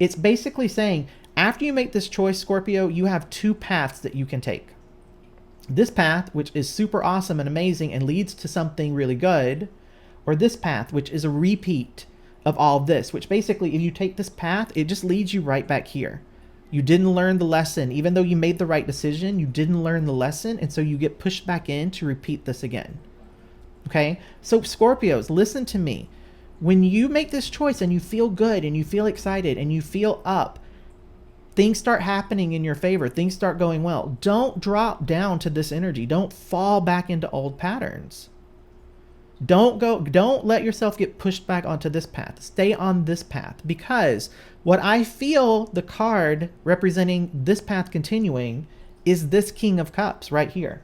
It's basically saying, after you make this choice, Scorpio, you have two paths that you can take. This path, which is super awesome and amazing and leads to something really good, or this path, which is a repeat of all of this, which basically, if you take this path, it just leads you right back here. You didn't learn the lesson. Even though you made the right decision, you didn't learn the lesson, and so you get pushed back in to repeat this again. Okay? So Scorpios, listen to me. When you make this choice and you feel good and you feel excited and you feel up, things start happening in your favor. Things start going well. Don't drop down to this energy. Don't fall back into old patterns. Don't let yourself get pushed back onto this path. Stay on this path, because what I feel the card representing this path continuing is this King of Cups right here.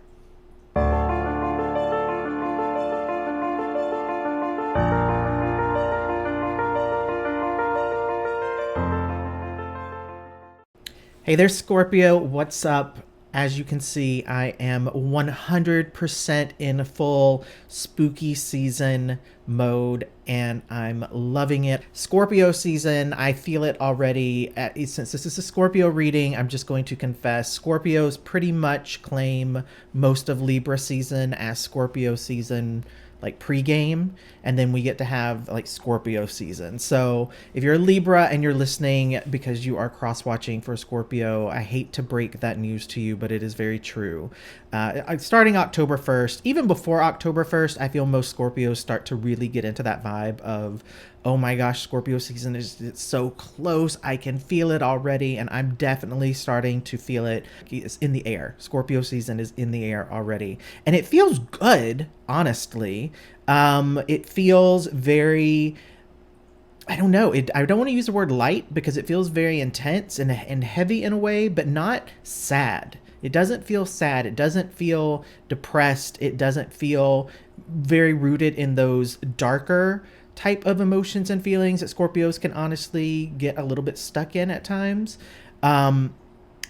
Hey there, Scorpio. What's up? As you can see, I am 100% in full spooky season mode, and I'm loving it. Scorpio season, I feel it already. Since this is a Scorpio reading, I'm just going to confess, Scorpios pretty much claim most of Libra season as Scorpio season, like pre-game, and then we get to have like Scorpio season. So if you're a Libra and you're listening because you are cross-watching for Scorpio, I hate to break that news to you, but it is very true. Starting October 1st, even before October 1st, I feel most Scorpios start to really get into that vibe of, oh my gosh, Scorpio season it's so close. I can feel it already, and I'm definitely starting to feel it. It's in the air. Scorpio season is in the air already, and it feels good, honestly. It feels very, I don't know. I don't want to use the word light because it feels very intense and heavy in a way, but not sad. It doesn't feel sad. It doesn't feel depressed. It doesn't feel very rooted in those darker type of emotions and feelings that Scorpios can honestly get a little bit stuck in at times.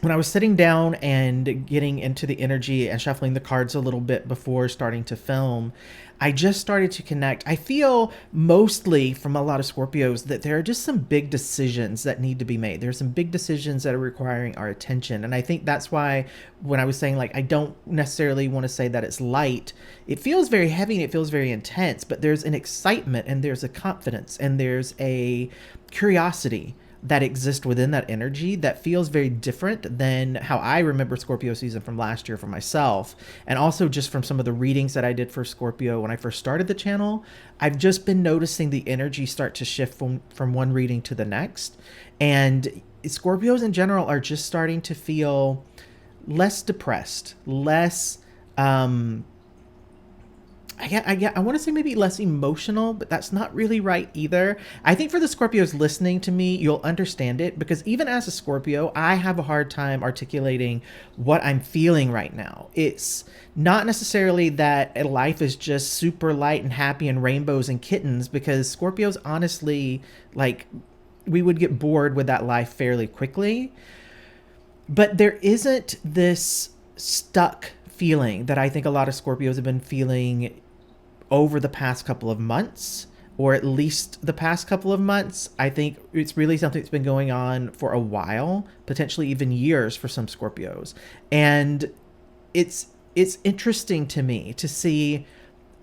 When I was sitting down and getting into the energy and shuffling the cards a little bit before starting to film, I just started to connect. I feel mostly from a lot of Scorpios that there are just some big decisions that need to be made. There's some big decisions that are requiring our attention. And I think that's why when I was saying, like, I don't necessarily want to say that it's light, it feels very heavy and it feels very intense, but there's an excitement and there's a confidence and there's a curiosity that exist within that energy that feels very different than how I remember Scorpio season from last year for myself. And also just from some of the readings that I did for Scorpio when I first started the channel, I've just been noticing the energy start to shift from one reading to the next. And Scorpios in general are just starting to feel less depressed, less, I want to say maybe less emotional, but that's not really right either. I think for the Scorpios listening to me, you'll understand it, because even as a Scorpio, I have a hard time articulating what I'm feeling right now. It's not necessarily that life is just super light and happy and rainbows and kittens, because Scorpios, honestly, like, we would get bored with that life fairly quickly. But there isn't this stuck feeling that I think a lot of Scorpios have been feeling over the past couple of months, or at least the past couple of months. I think it's really something that's been going on for a while, potentially even years for some Scorpios. And it's interesting to me to see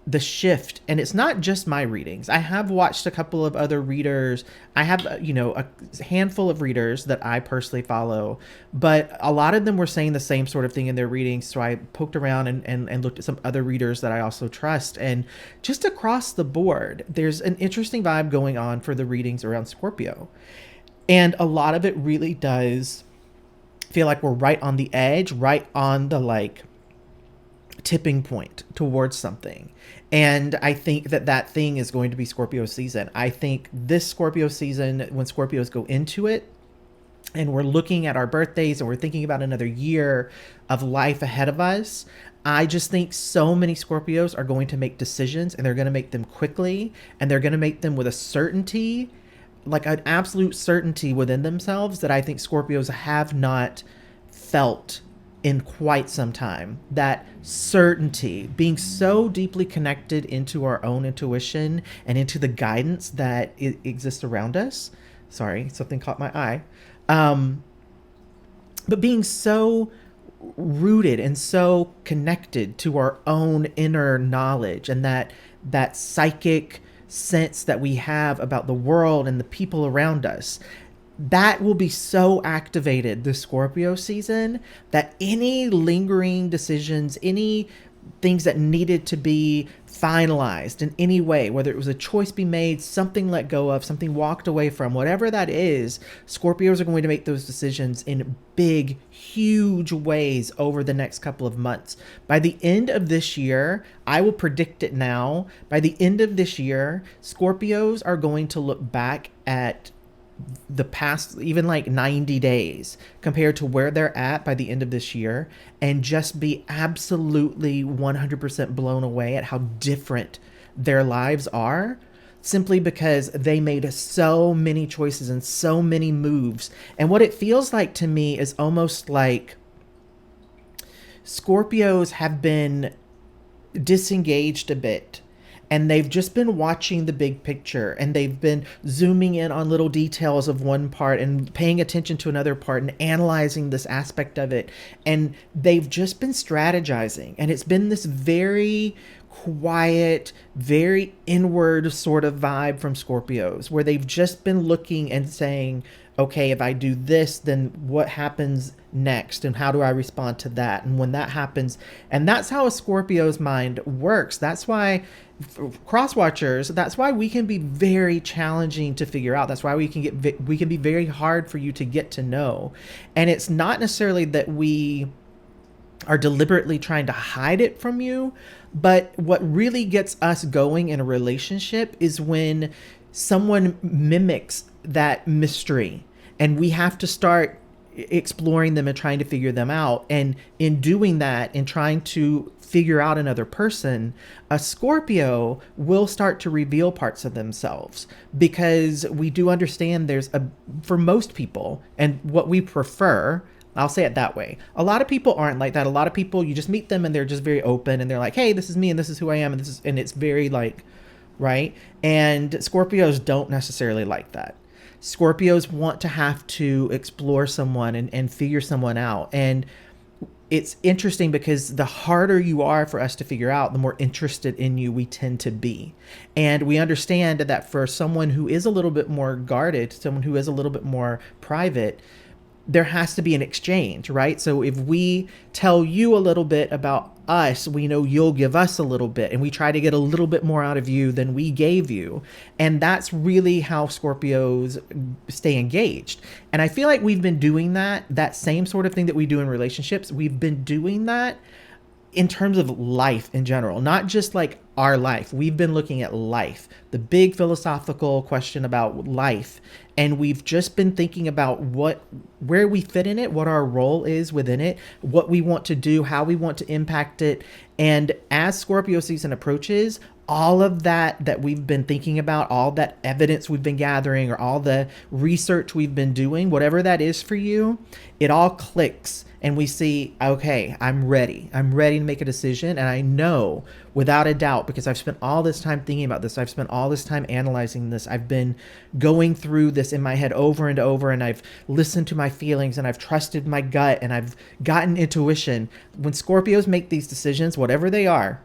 the shift. And it's not just my readings. I have watched a couple of other readers. I have, a handful of readers that I personally follow, but a lot of them were saying the same sort of thing in their readings. So I poked around and looked at some other readers that I also trust. And just across the board, there's an interesting vibe going on for the readings around Scorpio. And a lot of it really does feel like we're right on the edge, right on the tipping point towards something. And I think that thing is going to be Scorpio season. I think this Scorpio season, when Scorpios go into it and we're looking at our birthdays and we're thinking about another year of life ahead of us, I just think so many Scorpios are going to make decisions, and they're going to make them quickly, and they're going to make them with a certainty, like an absolute certainty within themselves that I think Scorpios have not felt in quite some time. That certainty, being so deeply connected into our own intuition and into the guidance that exists around us. Sorry, something caught my eye. Um, but being so rooted and so connected to our own inner knowledge and that psychic sense that we have about the world and the people around us, that will be so activated this Scorpio season that any lingering decisions, any things that needed to be finalized in any way, whether it was a choice be made, something let go of, something walked away from, whatever that is, Scorpios are going to make those decisions in big, huge ways over the next couple of months. By the end of this year, I will predict it now, by the end of this year, Scorpios are going to look back at the past even like 90 days compared to where they're at by the end of this year and just be absolutely 100% blown away at how different their lives are, simply because they made so many choices and so many moves. And what it feels like to me is almost like Scorpios have been disengaged a bit, and they've just been watching the big picture, and they've been zooming in on little details of one part and paying attention to another part and analyzing this aspect of it. And they've just been strategizing, and it's been this very quiet, very inward sort of vibe from Scorpios, where they've just been looking and saying, okay, if I do this, then what happens next? And how do I respond to that? And when that happens, and that's how a Scorpio's mind works. That's why Crosswatchers, that's why we can be very challenging to figure out. That's why we can be very hard for you to get to know. And it's not necessarily that we are deliberately trying to hide it from you, but what really gets us going in a relationship is when someone mimics that mystery, and we have to start exploring them and trying to figure them out. And in doing that, in trying to figure out another person, a Scorpio will start to reveal parts of themselves, because we do understand for most people, and what we prefer, I'll say it that way. A lot of people aren't like that. A lot of people, you just meet them and they're just very open, and they're like, hey, this is me and this is who I am, and it's very like, right? And Scorpios don't necessarily like that. Scorpios want to have to explore someone and figure someone out. And it's interesting because the harder you are for us to figure out, the more interested in you we tend to be. And we understand that for someone who is a little bit more guarded, someone who is a little bit more private, there has to be an exchange, right? So if we tell you a little bit about us, we know you'll give us a little bit, and we try to get a little bit more out of you than we gave you. And that's really how Scorpios stay engaged. And I feel like we've been doing that same sort of thing that we do in relationships. We've been doing that in terms of life in general, not just like our life. We've been looking at life, the big philosophical question about life. And we've just been thinking about where we fit in it, what our role is within it, what we want to do, how we want to impact it. And as Scorpio season approaches, all of that we've been thinking about, all that evidence we've been gathering, or all the research we've been doing, whatever that is for you, it all clicks. And we see, okay, I'm ready to make a decision. And I know without a doubt, because I've spent all this time thinking about this, I've spent all this time analyzing this, I've been going through this in my head over and over, and I've listened to my feelings, and I've trusted my gut, and I've gotten intuition. When Scorpios make these decisions, whatever they are,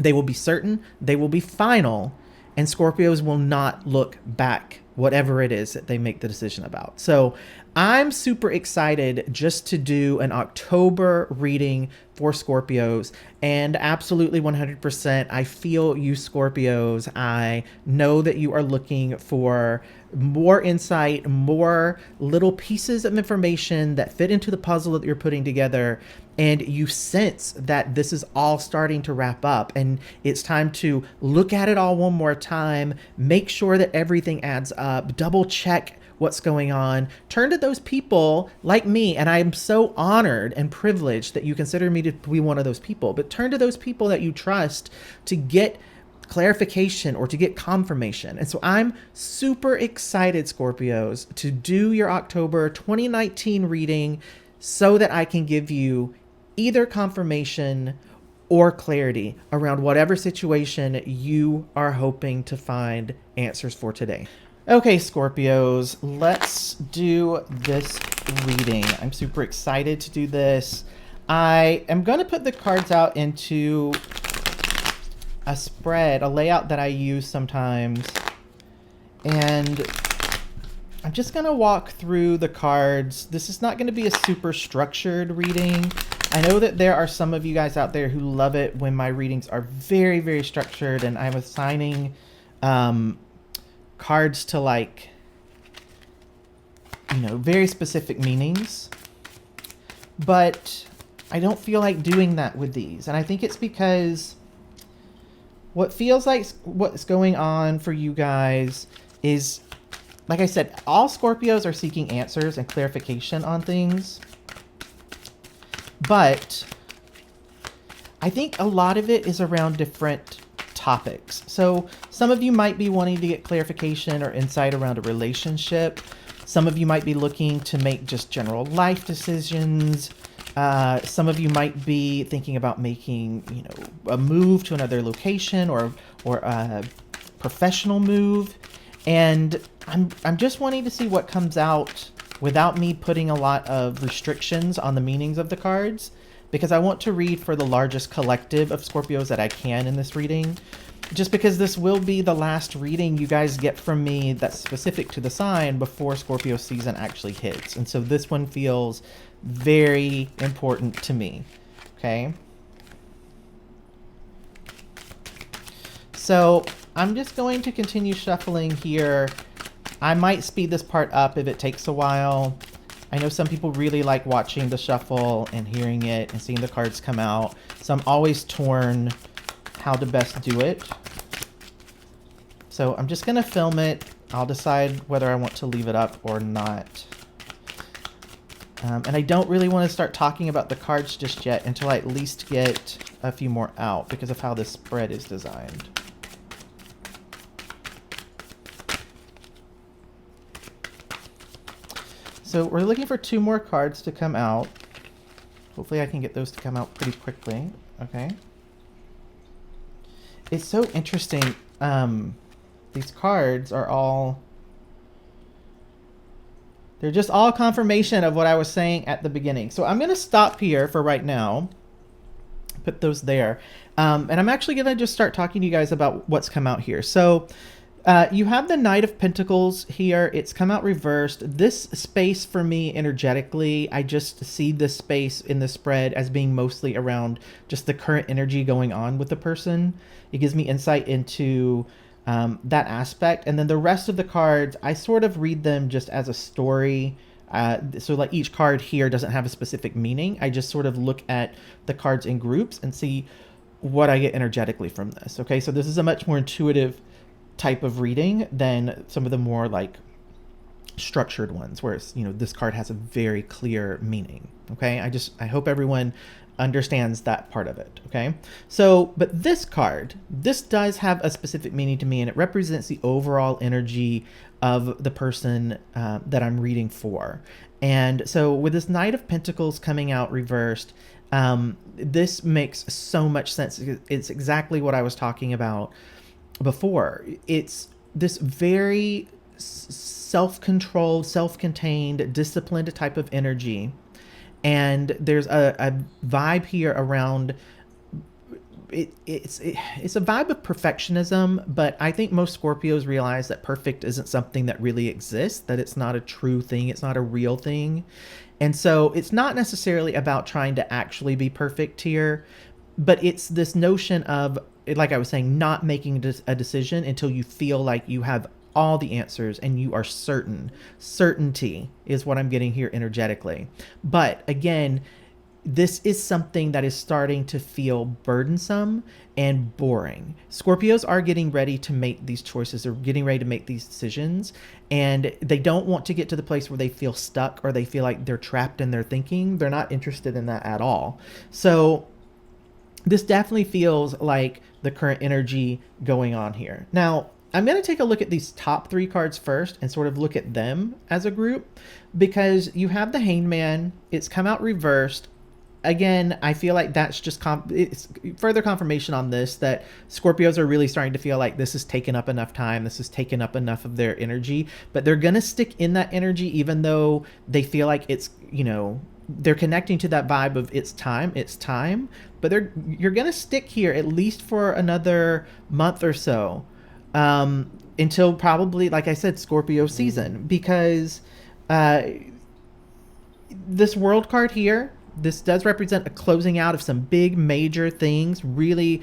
they will be certain, they will be final, and Scorpios will not look back, whatever it is that they make the decision about. So I'm super excited just to do an October reading for Scorpios, and absolutely 100%, I feel you Scorpios. I know that you are looking for more insight, more little pieces of information that fit into the puzzle that you're putting together, and you sense that this is all starting to wrap up, and it's time to look at it all one more time, make sure that everything adds up, double check what's going on, turn to those people like me, and I am so honored and privileged that you consider me to be one of those people, but turn to those people that you trust to get clarification or to get confirmation. And so I'm super excited, Scorpios, to do your October 2019 reading so that I can give you either confirmation or clarity around whatever situation you are hoping to find answers for today. Okay, Scorpios, let's do this reading. I'm super excited to do this. I am going to put the cards out into a spread, a layout that I use sometimes. And I'm just going to walk through the cards. This is not going to be a super structured reading. I know that there are some of you guys out there who love it when my readings are very, very structured and I'm assigning cards to, like, you know, very specific meanings. But I don't feel like doing that with these. And I think it's because what feels like what's going on for you guys is, like I said, all Scorpios are seeking answers and clarification on things. But I think a lot of it is around different topics. So some of you might be wanting to get clarification or insight around a relationship. Some of you might be looking to make just general life decisions. Some of you might be thinking about making, you know, a move to another location or a professional move. And I'm just wanting to see what comes out without me putting a lot of restrictions on the meanings of the cards, because I want to read for the largest collective of Scorpios that I can in this reading. Just because this will be the last reading you guys get from me that's specific to the sign before Scorpio season actually hits. And so this one feels very important to me. Okay. So I'm just going to continue shuffling here. I might speed this part up if it takes a while. I know some people really like watching the shuffle and hearing it and seeing the cards come out. So I'm always torn how to best do it. So I'm just going to film it. I'll decide whether I want to leave it up or not. And I don't really want to start talking about the cards just yet until I at least get a few more out because of how this spread is designed. So we're looking for 2 more cards to come out. Hopefully I can get those to come out pretty quickly. Okay. It's so interesting. These cards are all... they're just all confirmation of what I was saying at the beginning. So I'm going to stop here for right now. Put those there. And I'm actually going to just start talking to you guys about what's come out here. So you have the Knight of Pentacles here. It's come out reversed. This space for me energetically, I just see this space in the spread as being mostly around just the current energy going on with the person. It gives me insight into that aspect. And then the rest of the cards, I sort of read them just as a story. So like each card here doesn't have a specific meaning. I just sort of look at the cards in groups and see what I get energetically from this. Okay, so this is a much more intuitive type of reading than some of the more like structured ones where it's, you know, this card has a very clear meaning. Okay, I hope everyone understands that part of it. Okay, so but this card, this does have a specific meaning to me, and it represents the overall energy of the person that I'm reading for. And so with this Knight of Pentacles coming out reversed, this makes so much sense. It's exactly what I was talking about before. It's this very self-controlled, self-contained, disciplined type of energy. And there's a vibe here around it's a vibe of perfectionism, but I think most Scorpios realize that perfect isn't something that really exists, that it's not a true thing, it's not a real thing. And so it's not necessarily about trying to actually be perfect here, but it's this notion of, like I was saying, not making a decision until you feel like you have all the answers and you are certain. Certainty is what I'm getting here energetically. But again, this is something that is starting to feel burdensome and boring. Scorpios are getting ready to make these choices. They're getting ready to make these decisions, and they don't want to get to the place where they feel stuck or they feel like they're trapped in their thinking. They're not interested in that at all. So this definitely feels like the current energy going on here. Now, I'm going to take a look at these top 3 cards first and sort of look at them as a group, because you have the Hanged Man. It's come out reversed. again, I feel like that's just it's further confirmation on this, that Scorpios are really starting to feel like this has taken up enough time. This has taken up enough of their energy, but they're going to stick in that energy, even though they feel like it's, they're connecting to that vibe of it's time, but you're going to stick here at least for another month or so, until probably, like I said, Scorpio season, because this world card here, this does represent a closing out of some big major things, really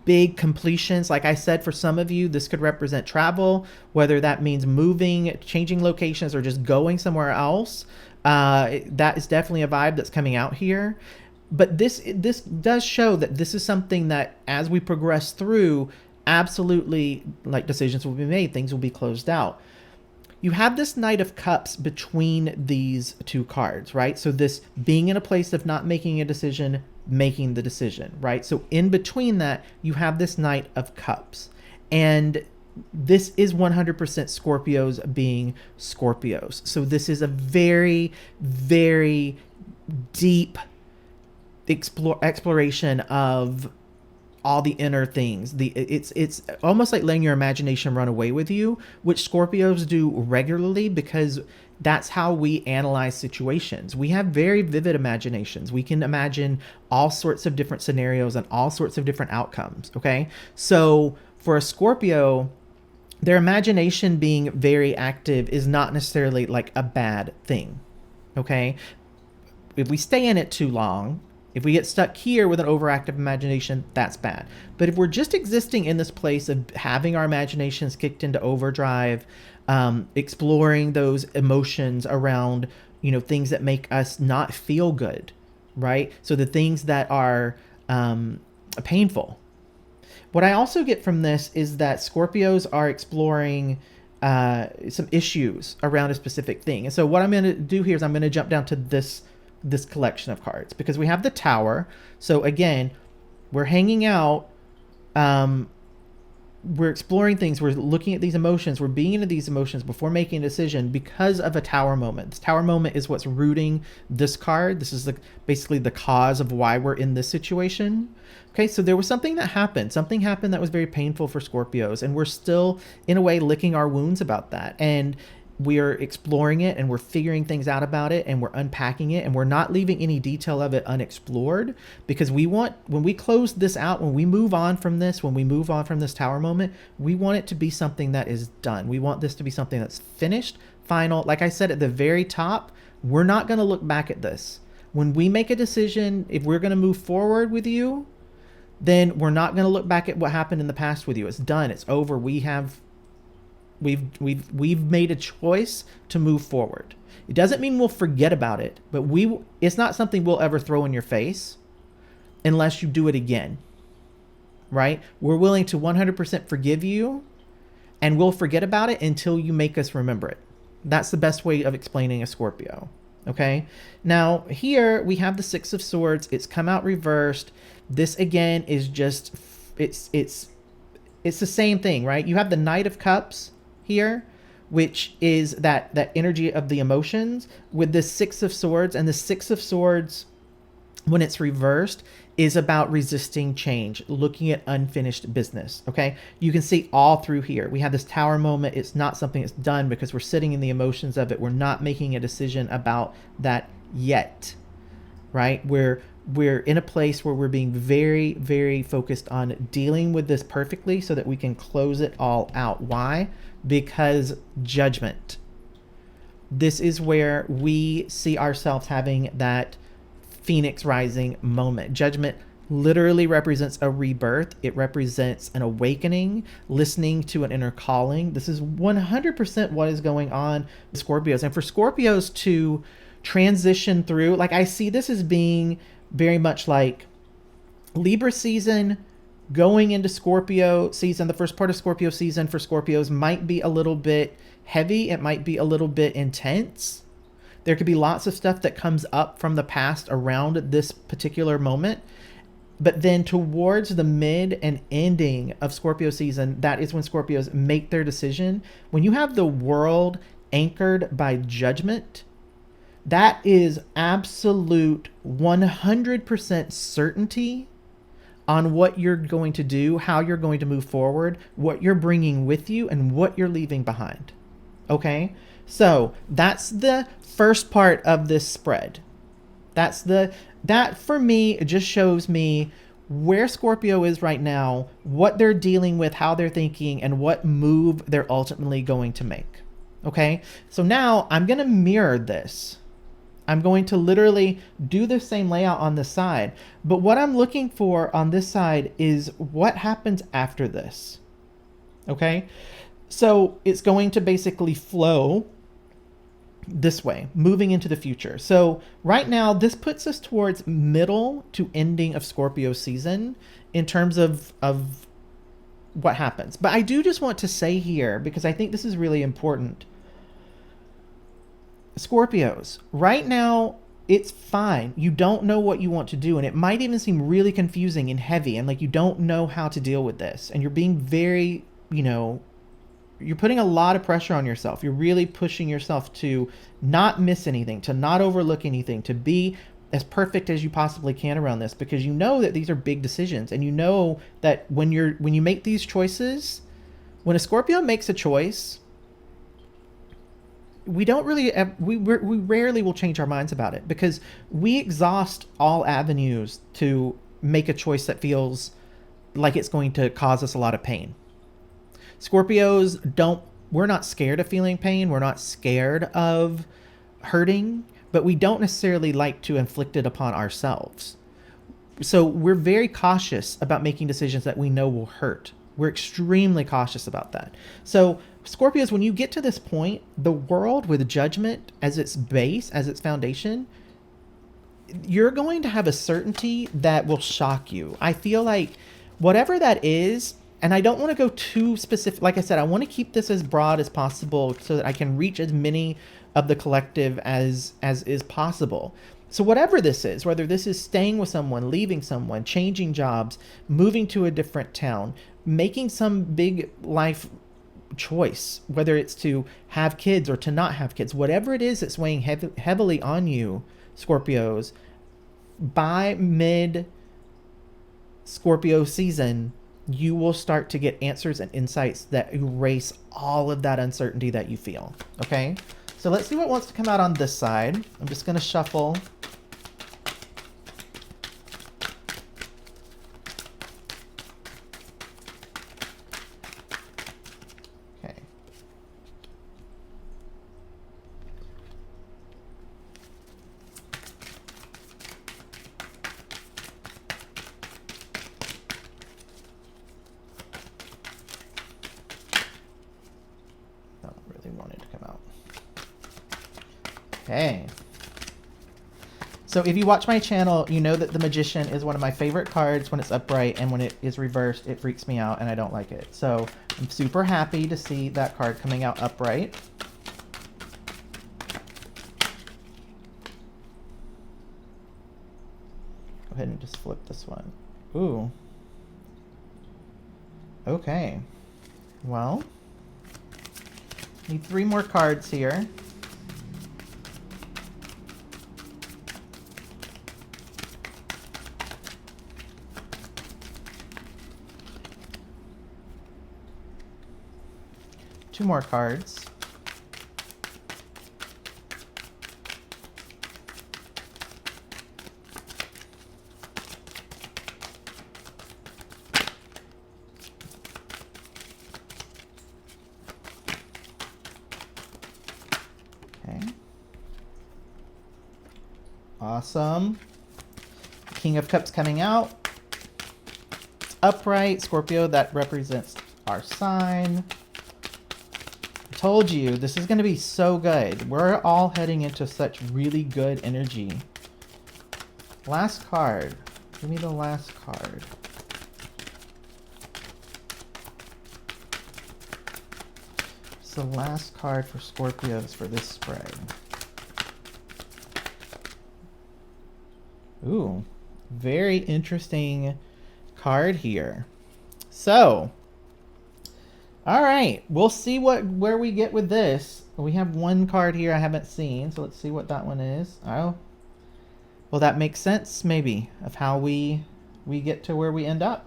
big completions. Like I said, for some of you, this could represent travel, whether that means moving, changing locations, or just going somewhere else. That is definitely a vibe that's coming out here. But this does show that this is something that, as we progress through, absolutely, like, decisions will be made, things will be closed out. You have this Knight of Cups between these two cards, right? So this being in a place of not making a decision, making the decision, right? So in between that, you have this Knight of Cups. And this is 100% Scorpios being Scorpios. So this is a very, very deep exploration of all the inner things. It's almost like letting your imagination run away with you, which Scorpios do regularly, because that's how we analyze situations. We have very vivid imaginations. We can imagine all sorts of different scenarios and all sorts of different outcomes, okay? So for a Scorpio, their imagination being very active is not necessarily like a bad thing, okay? If we stay in it too long, if we get stuck here with an overactive imagination, that's bad. But if we're just existing in this place of having our imaginations kicked into overdrive, exploring those emotions around, things that make us not feel good, right? So the things that are painful. What I also get from this is that Scorpios are exploring some issues around a specific thing. And so what I'm going to do here is I'm going to jump down to this collection of cards, because we have the Tower. So again, we're hanging out, we're exploring things, we're looking at these emotions, we're being into these emotions before making a decision because of a Tower moment. This Tower moment is what's rooting this card. This is basically the cause of why we're in this situation. Okay, so there was something that happened. Something happened that was very painful for Scorpios, and we're still, in a way, licking our wounds about that. And we're exploring it, and we're figuring things out about it, and we're unpacking it, and we're not leaving any detail of it unexplored, because we want, when we close this out, when we move on from this, Tower moment, we want it to be something that is done. We want this to be something that's finished, final. Like I said at the very top, we're not going to look back at this. When we make a decision, if we're going to move forward with you, then we're not going to look back at what happened in the past with you. It's done. It's over. We've made a choice to move forward. It doesn't mean we'll forget about it, but it's not something we'll ever throw in your face unless you do it again, right? We're willing to 100% forgive you, and we'll forget about it until you make us remember it. That's the best way of explaining a Scorpio, okay? Now, here we have the Six of Swords. It's come out reversed. This, again, is just, it's the same thing, right? You have the Knight of Cups here, which is that energy of the emotions, with the Six of Swords. And the Six of Swords, when it's reversed, is about resisting change, looking at unfinished business, okay? You can see all through here. We have this Tower moment. It's not something that's done because we're sitting in the emotions of it. We're not making a decision about that yet, right? We're in a place where we're being very, very focused on dealing with this perfectly so that we can close it all out. Why? Because judgment. This is where we see ourselves having that Phoenix Rising moment. Judgment literally represents a rebirth. It represents an awakening, listening to an inner calling. This is 100% what is going on with Scorpios. And for Scorpios to transition through, like, I see this as being very much like Libra season going into Scorpio season. The first part of Scorpio season for Scorpios might be a little bit heavy. It might be a little bit intense. There could be lots of stuff that comes up from the past around this particular moment. But then towards the mid and ending of Scorpio season, that is when Scorpios make their decision. When you have the world anchored by judgment, That is absolute 100% certainty on what you're going to do, how you're going to move forward, what you're bringing with you, and what you're leaving behind. Okay? So that's the first part of this spread. That for me, it just shows me where Scorpio is right now, what they're dealing with, how they're thinking, and what move they're ultimately going to make. Okay? So now I'm going to mirror this. I'm going to literally do the same layout on this side. But what I'm looking for on this side is what happens after this. Okay? So it's going to basically flow this way, moving into the future. So right now, this puts us towards middle to ending of Scorpio season in terms of what happens. But I do just want to say here, because I think this is really important, Scorpios, right now, it's fine. You don't know what you want to do, and it might even seem really confusing and heavy, and like you don't know how to deal with this, and you're being very, you're putting a lot of pressure on yourself. You're really pushing yourself to not miss anything, to not overlook anything, to be as perfect as you possibly can around this, because you know that these are big decisions, and you know that when you make these choices, when a Scorpio makes a choice, we rarely will change our minds about it, because we exhaust all avenues to make a choice that feels like it's going to cause us a lot of pain. Scorpios we're not scared of feeling pain. We're not scared of hurting, but we don't necessarily like to inflict it upon ourselves. So we're very cautious about making decisions that we know will hurt. We're extremely cautious about that. So Scorpios, when you get to this point, the world with judgment as its base, as its foundation, you're going to have a certainty that will shock you. I feel like whatever that is, and I don't want to go too specific. Like I said, I want to keep this as broad as possible so that I can reach as many of the collective as is possible. So whatever this is, whether this is staying with someone, leaving someone, changing jobs, moving to a different town, making some big life choice, whether it's to have kids or to not have kids, whatever it is that's weighing heavily on you, Scorpios, by mid Scorpio season, you will start to get answers and insights that erase all of that uncertainty that you feel. Okay? So let's see what wants to come out on this side. I'm just going to shuffle. Okay. Don't really want it to come out. Okay. So if you watch my channel, you know that the Magician is one of my favorite cards when it's upright, and when it is reversed, it freaks me out and I don't like it. So I'm super happy to see that card coming out upright. Go ahead and just flip this one. Ooh. Okay. Well, need 3 more cards here. Two more cards. Okay. Awesome. King of Cups coming out. It's upright. Scorpio, that represents our sign. Told you, this is going to be so good. We're all heading into such really good energy. Last card. Give me the last card. It's the last card for Scorpios for this spread. Ooh, very interesting card here. So, All right, we'll see where we get with this. We have one card here I haven't seen, so let's see what that one is. Oh, well, that makes sense, maybe, of how we get to where we end up.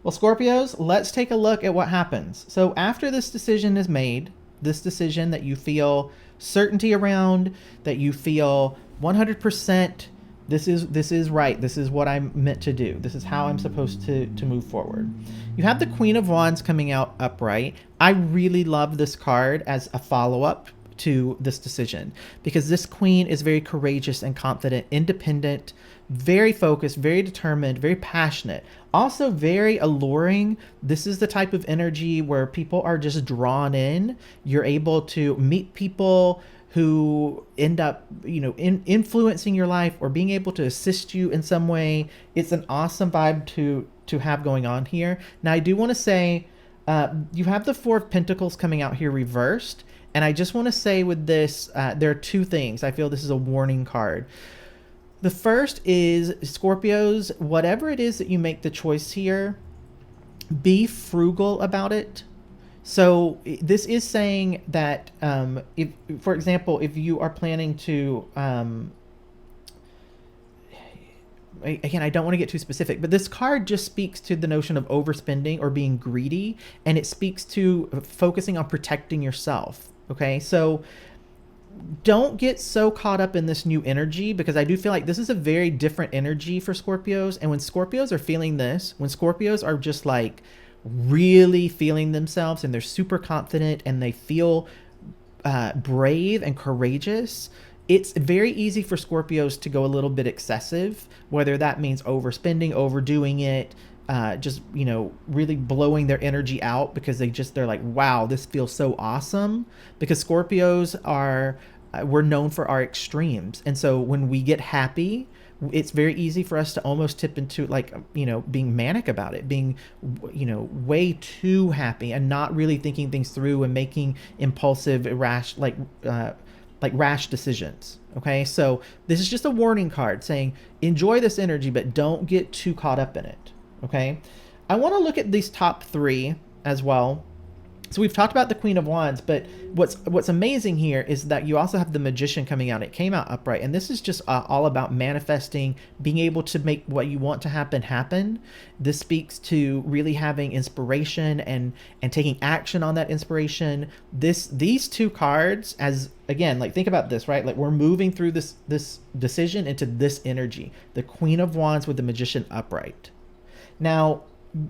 Well, Scorpios, let's take a look at what happens. So after this decision is made, this decision that you feel certainty around, that you feel 100%, this is right, this is what I'm meant to do, this is how I'm supposed to move forward. You have the Queen of Wands coming out upright. I really love this card as a follow-up to this decision, because this queen is very courageous and confident, independent, very focused, very determined, very passionate, also very alluring. This is the type of energy where people are just drawn in. You're able to meet people who end up, influencing your life or being able to assist you in some way. It's an awesome vibe to have going on here. Now, I do want to say, you have the Four of Pentacles coming out here reversed. And I just want to say with this, there are two things. I feel this is a warning card. The first is, Scorpios, whatever it is that you make the choice here, be frugal about it. So this is saying that, if, for example, if you are planning to, again, I don't want to get too specific, but this card just speaks to the notion of overspending or being greedy, and it speaks to focusing on protecting yourself. Okay, so don't get so caught up in this new energy, because I do feel like this is a very different energy for Scorpios. And when Scorpios are feeling this, when Scorpios are just like really feeling themselves and they're super confident and they feel brave and courageous, it's very easy for Scorpios to go a little bit excessive, whether that means overspending, overdoing it, just, really blowing their energy out because they're like, wow, this feels so awesome. Because Scorpios we're known for our extremes. And so when we get happy, it's very easy for us to almost tip into being manic about it, being, way too happy and not really thinking things through and making impulsive, rash decisions. Okay, so this is just a warning card saying enjoy this energy, but don't get too caught up in it. Okay, I want to look at these top three as well. So we've talked about the Queen of Wands, but what's amazing here is that you also have the Magician coming out. It came out upright, and this is just all about manifesting, being able to make what you want to happen. This speaks to really having inspiration and taking action on that inspiration. These two cards, as again, like, think about this, right? Like, we're moving through this decision into this energy, the Queen of Wands with the Magician upright. Now,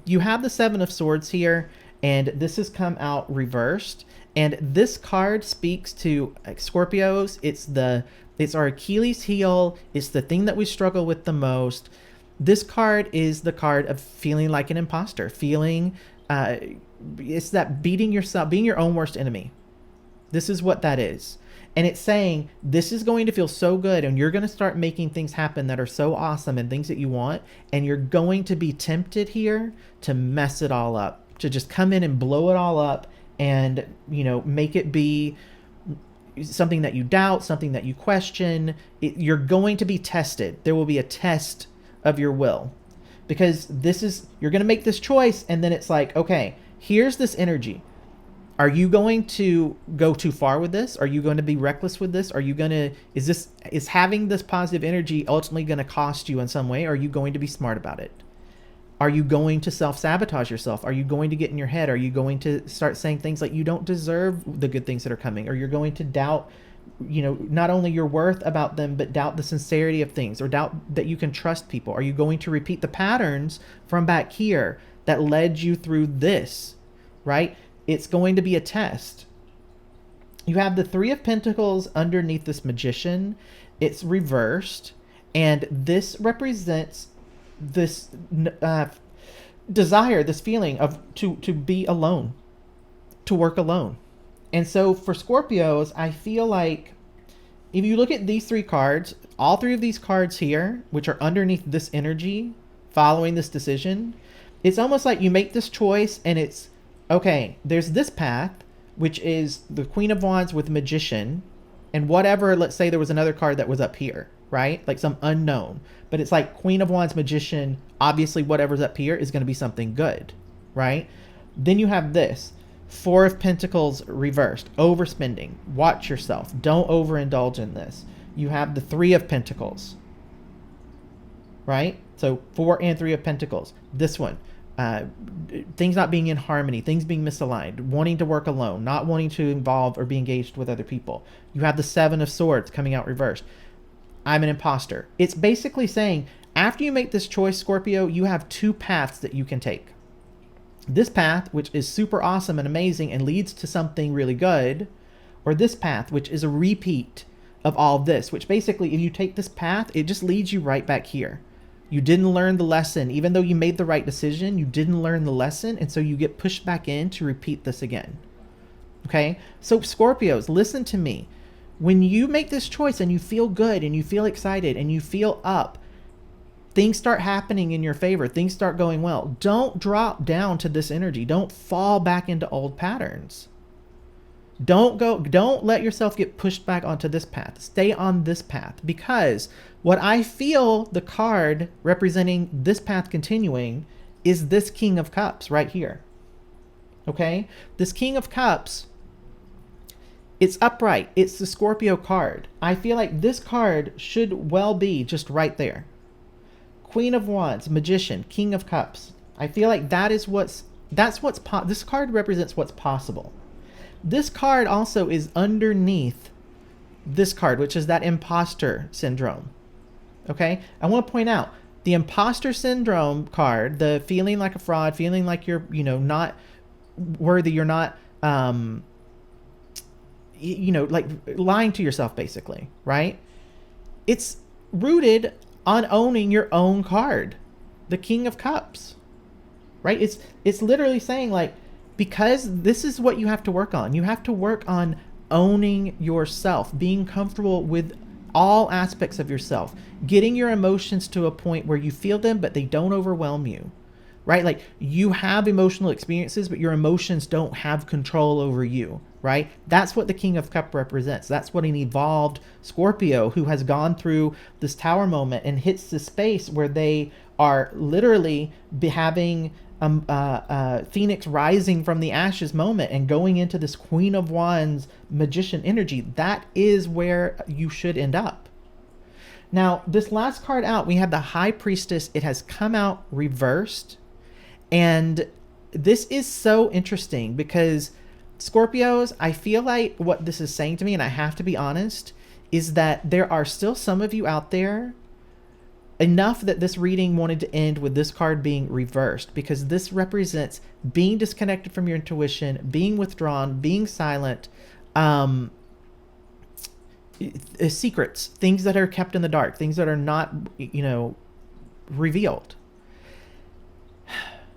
you have the Seven of Swords here, and this has come out reversed. And this card speaks to Scorpios. It's our Achilles heel. It's the thing that we struggle with the most. This card is the card of feeling like an imposter, it's that beating yourself, being your own worst enemy. This is what that is. And it's saying this is going to feel so good, and you're going to start making things happen that are so awesome and things that you want. And you're going to be tempted here to mess it all up, to just come in and blow it all up and, make it be something that you doubt, something that you question. You're going to be tested. There will be a test of your will, because you're going to make this choice. And then it's like, okay, here's this energy. Are you going to go too far with this? Are you going to be reckless with this? Is having this positive energy ultimately going to cost you in some way? Or are you going to be smart about it? Are you going to self-sabotage yourself? Are you going to get in your head? Are you going to start saying things like you don't deserve the good things that are coming? Or you're going to doubt, not only your worth about them, but doubt the sincerity of things, or doubt that you can trust people? Are you going to repeat the patterns from back here that led you through this, right? It's going to be a test. You have the Three of Pentacles underneath this Magician. It's reversed, and this represents this desire, this feeling of to be alone, to work alone. And so for Scorpios, I feel like if you look at these three cards, all three of these cards here, which are underneath this energy following this decision, it's almost like you make this choice and it's, okay, there's this path, which is the Queen of Wands with Magician, and whatever, let's say there was another card that was up here, right? Like some unknown. But it's like Queen of Wands, Magician, obviously whatever's up here is going to be something good, right? Then you have this. Four of Pentacles reversed, overspending. Watch yourself. Don't overindulge in this. You have the Three of Pentacles, right? So 4 and 3 of Pentacles. This one, things not being in harmony, things being misaligned, wanting to work alone, not wanting to involve or be engaged with other people. You have the 7 of Swords coming out reversed. I'm an imposter. It's basically saying, after you make this choice, Scorpio, you have two paths that you can take. This path, which is super awesome and amazing and leads to something really good, or this path, which is a repeat of all of this, which basically, if you take this path, it just leads you right back here. You didn't learn the lesson. Even though you made the right decision, you didn't learn the lesson, and so you get pushed back in to repeat this again. Okay? So Scorpios, listen to me. When you make this choice and you feel good and you feel excited and you feel up, things start happening in your favor. Things start going well. Don't drop down to this energy. Don't fall back into old patterns. Don't let yourself get pushed back onto this path. Stay on this path, because what I feel the card representing this path continuing is this King of Cups right here. Okay? This King of Cups, it's upright. It's the Scorpio card. I feel like this card should well be just right there. Queen of Wands, Magician, King of Cups. I feel like this card represents what's possible. This card also is underneath this card, which is that imposter syndrome. Okay? I want to point out the imposter syndrome card, the feeling like a fraud, feeling like you're, not worthy, you're not, like lying to yourself, basically, right? It's rooted on owning your own card, the King of Cups, right? It's literally saying, like, because this is what you have to work on. You have to work on owning yourself, being comfortable with all aspects of yourself, getting your emotions to a point where you feel them, but they don't overwhelm you, right? Like, you have emotional experiences, but your emotions don't have control over you, right? That's what the King of Cups represents. That's what an evolved Scorpio who has gone through this Tower moment and hits the space where they are literally having Phoenix rising from the ashes moment and going into this Queen of Wands Magician energy. That is where you should end up. Now, this last card out, we have the High Priestess. It has come out reversed. And this is so interesting because Scorpios, I feel like what this is saying to me, and I have to be honest, is that there are still some of you out there, enough that this reading wanted to end with this card being reversed, because this represents being disconnected from your intuition, being withdrawn, being silent, secrets, things that are kept in the dark, things that are not, revealed.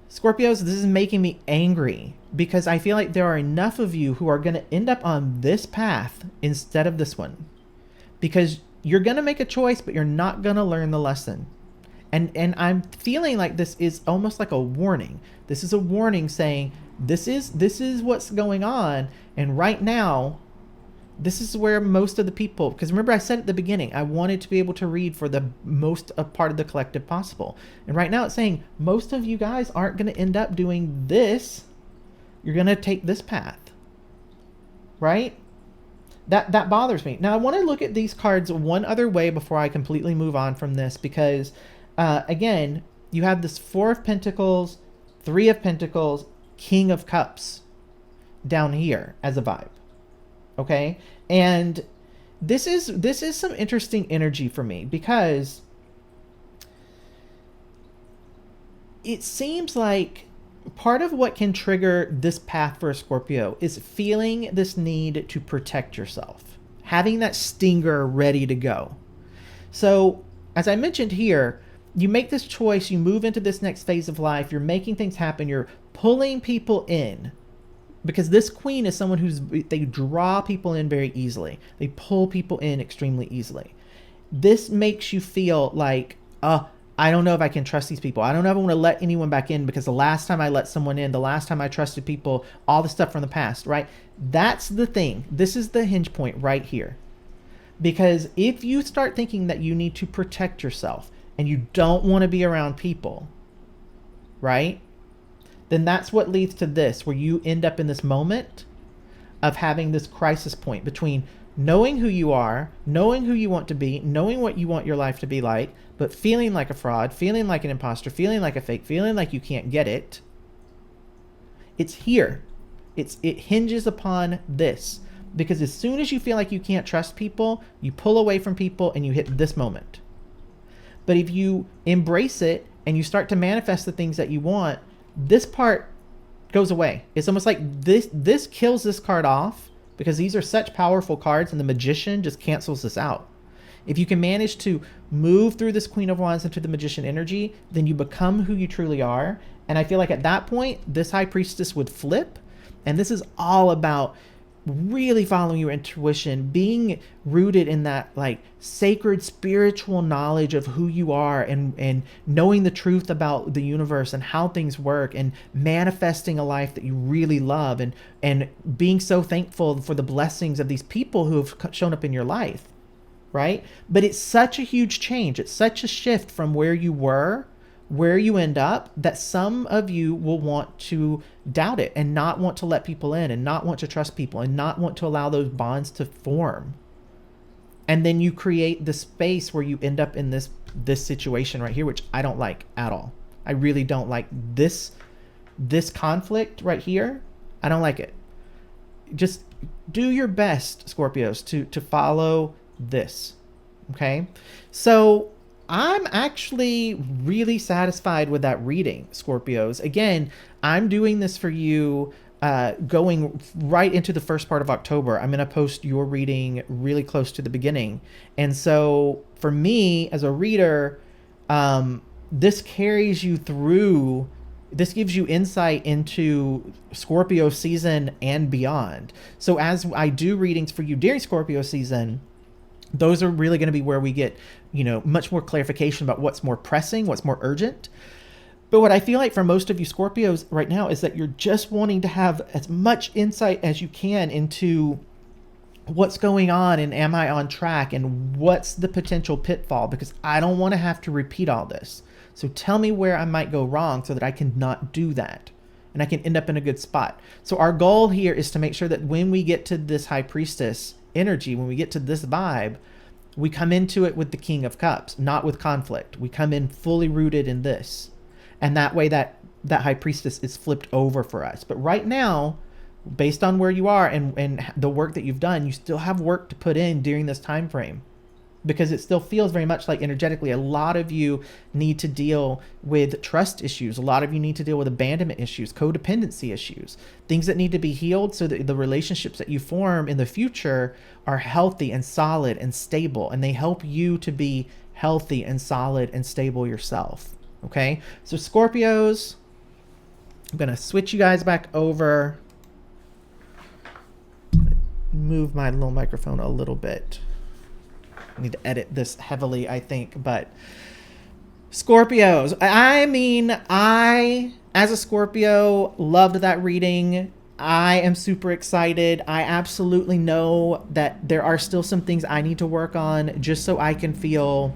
Scorpios, this is making me angry because I feel like there are enough of you who are going to end up on this path instead of this one, because you're going to make a choice, but you're not going to learn the lesson. And I'm feeling like this is almost like a warning. This is a warning saying, this is what's going on. And right now, this is where most of the people, because remember I said at the beginning, I wanted to be able to read for the most part of the collective possible. And right now it's saying most of you guys aren't going to end up doing this. You're going to take this path, right? That bothers me. Now I want to look at these cards one other way before I completely move on from this, because again, you have this 4 of Pentacles, 3 of Pentacles, King of Cups down here as a vibe. Okay? And this is some interesting energy for me, because it seems like part of what can trigger this path for a Scorpio is feeling this need to protect yourself, having that stinger ready to go. So as I mentioned here, you make this choice, you move into this next phase of life, you're making things happen, you're pulling people in, because this queen is someone they draw people in very easily. They pull people in extremely easily. This makes you feel like, I don't know if I can trust these people. I don't know if I want to let anyone back in, because the last time I let someone in, the last time I trusted people, all the stuff from the past, right? That's the thing. This is the hinge point right here. Because if you start thinking that you need to protect yourself and you don't want to be around people, right? then that's what leads to this, where you end up in this moment of having this crisis point between knowing who you are, knowing who you want to be, knowing what you want your life to be like, but feeling like a fraud, feeling like an imposter, feeling like a fake, feeling like you can't get it. It's here. It hinges upon this. Because as soon as you feel like you can't trust people, you pull away from people and you hit this moment. But if you embrace it and you start to manifest the things that you want, this part goes away. It's almost like this kills this card off, because these are such powerful cards, and the Magician just cancels this out. If you can manage to move through this Queen of Wands into the Magician energy, then you become who you truly are. And I feel like at that point, this High Priestess would flip. And this is all about really following your intuition, being rooted in that like sacred spiritual knowledge of who you are, and knowing the truth about the universe and how things work, and manifesting a life that you really love, and being so thankful for the blessings of these people who have shown up in your life, right? But it's such a huge change. It's such a shift from where you were, where you end up, that some of you will want to doubt it and not want to let people in, and not want to trust people, and not want to allow those bonds to form. And then you create the space where you end up in this situation right here, which I don't like at all. I really don't like this conflict right here. I don't like it. Just do your best, Scorpios, to follow this. Okay? So I'm actually really satisfied with that reading, Scorpios. Again, I'm doing this for you going right into the first part of October. I'm going to post your reading really close to the beginning. And so for me as a reader, this carries you through. This gives you insight into Scorpio season and beyond. So as I do readings for you during Scorpio season, those are really going to be where we get, much more clarification about what's more pressing, what's more urgent. But what I feel like for most of you Scorpios right now is that you're just wanting to have as much insight as you can into what's going on, and am I on track, and what's the potential pitfall, because I don't want to have to repeat all this. So tell me where I might go wrong so that I can not do that, and I can end up in a good spot. So our goal here is to make sure that when we get to this High Priestess energy, when we get to this vibe, we come into it with the King of Cups, not with conflict. We come in fully rooted in this. And that way that High Priestess is flipped over for us. But right now, based on where you are and the work that you've done, you still have work to put in during this time frame. Because it still feels very much like energetically a lot of you need to deal with trust issues. A lot of you need to deal with abandonment issues, codependency issues, things that need to be healed so that the relationships that you form in the future are healthy and solid and stable, and they help you to be healthy and solid and stable yourself. Okay, so Scorpios, I'm going to switch you guys back over. Move my little microphone a little bit. I need to edit this heavily, I think, but Scorpios, I, as a Scorpio, loved that reading. I am super excited. I absolutely know that there are still some things I need to work on just so I can feel.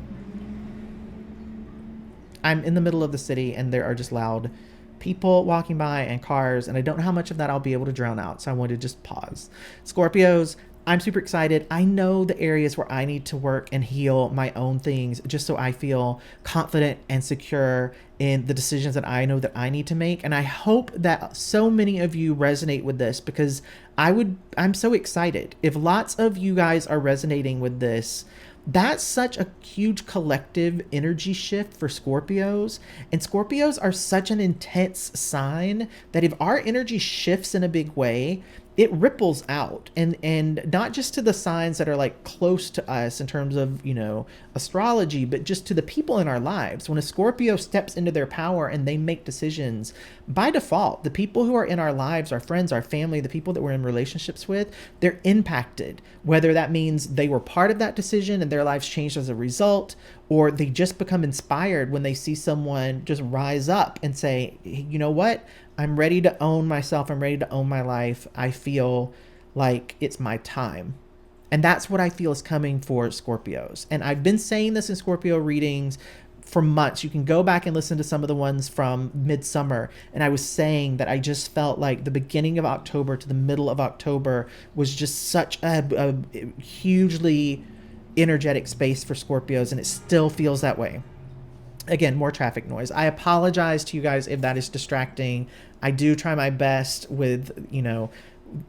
I'm in the middle of the city and there are just loud people walking by and cars, and I don't know how much of that I'll be able to drown out, so I wanted to just pause. Scorpios, I'm super excited. I know the areas where I need to work and heal my own things just so I feel confident and secure in the decisions that I know that I need to make. And I hope that so many of you resonate with this, because I'm so excited. If lots of you guys are resonating with this, that's such a huge collective energy shift for Scorpios. And Scorpios are such an intense sign that if our energy shifts in a big way, it ripples out, and not just to the signs that are like close to us in terms of, astrology, but just to the people in our lives. When a Scorpio steps into their power and they make decisions, by default, the people who are in our lives, our friends, our family, the people that we're in relationships with, they're impacted. Whether that means they were part of that decision and their lives changed as a result, or they just become inspired when they see someone just rise up and say, hey, you know what? I'm ready to own myself. I'm ready to own my life. I feel like it's my time. And that's what I feel is coming for Scorpios. And I've been saying this in Scorpio readings for months. You can go back and listen to some of the ones from midsummer, and I was saying that I just felt like the beginning of October to the middle of October was just such a hugely energetic space for Scorpios, and it still feels that way. Again, more traffic noise. I apologize to you guys if that is distracting. I do try my best with,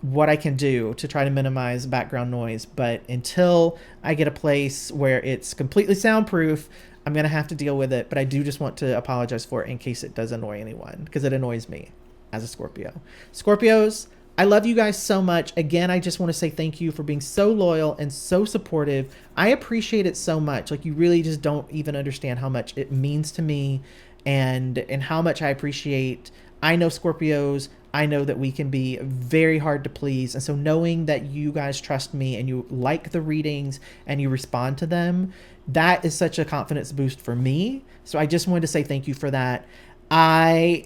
what I can do to try to minimize background noise, but until I get a place where it's completely soundproof, I'm going to have to deal with it. But I do just want to apologize for it in case it does annoy anyone, because it annoys me as a Scorpio. Scorpios, I love you guys so much. Again, I just want to say thank you for being so loyal and so supportive. I appreciate it so much. Like, you really just don't even understand how much it means to me, and how much I appreciate. I know Scorpios, I know that we can be very hard to please. And so knowing that you guys trust me and you like the readings and you respond to them, that is such a confidence boost for me. So I just wanted to say thank you for that. I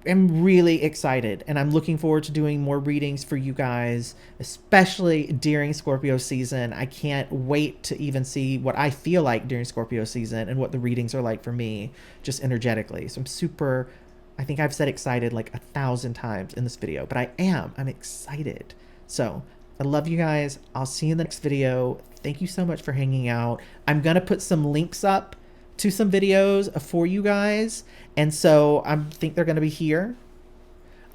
am really excited, and I'm looking forward to doing more readings for you guys, especially during Scorpio season. I can't wait to even see what I feel like during Scorpio season and what the readings are like for me, just energetically. So I think I've said excited like 1,000 times in this video, but I'm excited. So I love you guys. I'll see you in the next video. Thank you so much for hanging out. I'm going to put some links up to some videos for you guys. And so I think they're going to be here.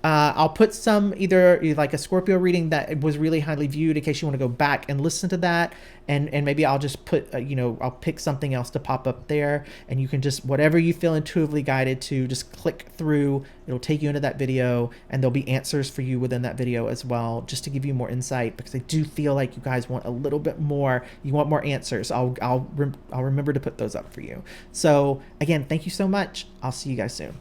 I'll put some, either like a Scorpio reading that was really highly viewed in case you want to go back and listen to that. And maybe I'll just put, I'll pick something else to pop up there, and you can just, whatever you feel intuitively guided to, just click through. It'll take you into that video, and there'll be answers for you within that video as well, just to give you more insight, because I do feel like you guys want a little bit more. You want more answers. I'll remember to put those up for you. So again, thank you so much. I'll see you guys soon.